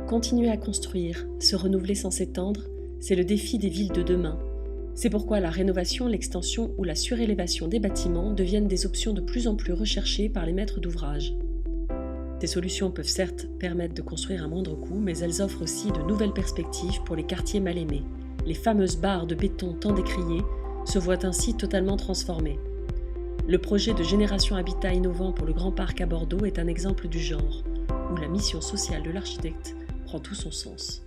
Continuer à construire, se renouveler sans s'étendre, c'est le défi des villes de demain. C'est pourquoi la rénovation, l'extension ou la surélévation des bâtiments deviennent des options de plus en plus recherchées par les maîtres d'ouvrage. Ces solutions peuvent certes permettre de construire à moindre coût, mais elles offrent aussi de nouvelles perspectives pour les quartiers mal aimés. Les fameuses barres de béton tant décriées se voient ainsi totalement transformées. Le projet de Génération Habitat innovant pour le Grand Parc à Bordeaux est un exemple du genre, où la mission sociale de l'architecte prend tout son sens.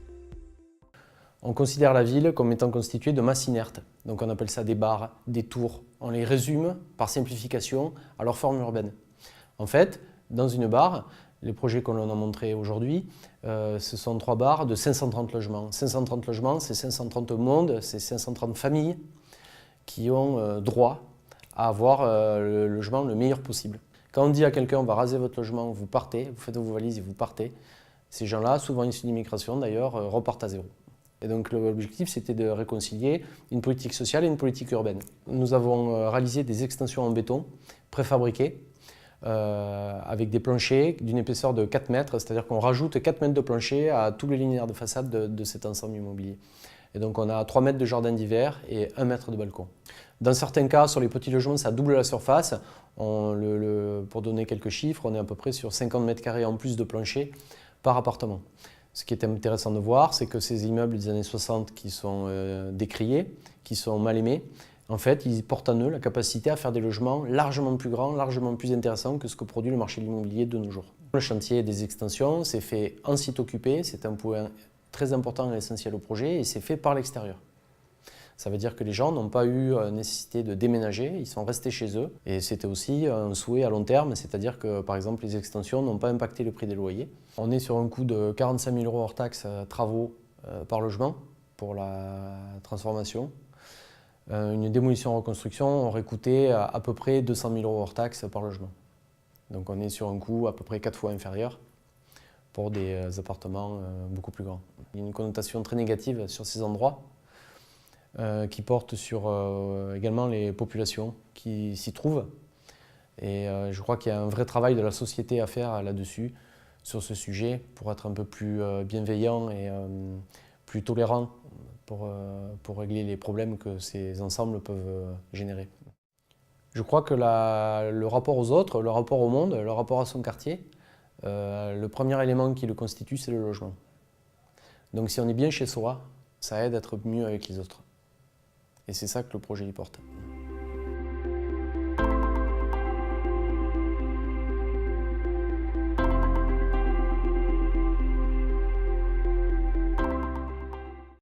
On considère la ville comme étant constituée de masses inertes. Donc on appelle ça des barres, des tours. On les résume, par simplification, à leur forme urbaine. En fait, dans une barre, les projets que l'on a montrés aujourd'hui, ce sont 3 barres de 530 logements. 530 logements, c'est 530 mondes, c'est 530 familles qui ont droit à avoir le logement le meilleur possible. Quand on dit à quelqu'un, on va raser votre logement, vous partez, vous faites vos valises et vous partez, ces gens-là, souvent issus d'immigration d'ailleurs, repartent à zéro. Et donc l'objectif, c'était de réconcilier une politique sociale et une politique urbaine. Nous avons réalisé des extensions en béton préfabriquées avec des planchers d'une épaisseur de 4 mètres, c'est-à-dire qu'on rajoute 4 mètres de plancher à tous les linéaires de façade de cet ensemble immobilier. Et donc on a 3 mètres de jardin d'hiver et 1 mètre de balcon. Dans certains cas, sur les petits logements, ça double la surface. Pour donner quelques chiffres, on est à peu près sur 50 mètres carrés en plus de plancher par appartement. Ce qui est intéressant de voir, c'est que ces immeubles des années 60 qui sont décriés, qui sont mal aimés, en fait, ils portent en eux la capacité à faire des logements largement plus grands, largement plus intéressants que ce que produit le marché de l'immobilier de nos jours. Le chantier des extensions, c'est fait en site occupé, c'est un point très important et essentiel au projet, et c'est fait par l'extérieur. Ça veut dire que les gens n'ont pas eu nécessité de déménager, ils sont restés chez eux. Et c'était aussi un souhait à long terme, c'est-à-dire que par exemple les extensions n'ont pas impacté le prix des loyers. On est sur un coût de 45 000 € hors taxes travaux par logement pour la transformation. Une démolition-reconstruction aurait coûté à peu près 200 000 € hors taxes par logement. Donc on est sur un coût à peu près 4 fois inférieur pour des appartements beaucoup plus grands. Il y a une connotation très négative sur ces endroits. Qui porte sur également les populations qui s'y trouvent. Et je crois qu'il y a un vrai travail de la société à faire là-dessus, sur ce sujet, pour être un peu plus bienveillant et plus tolérant pour régler les problèmes que ces ensembles peuvent générer. Je crois que le rapport aux autres, le rapport au monde, le rapport à son quartier, le premier élément qui le constitue, c'est le logement. Donc si on est bien chez soi, ça aide à être mieux avec les autres. Et c'est ça que le projet y porte.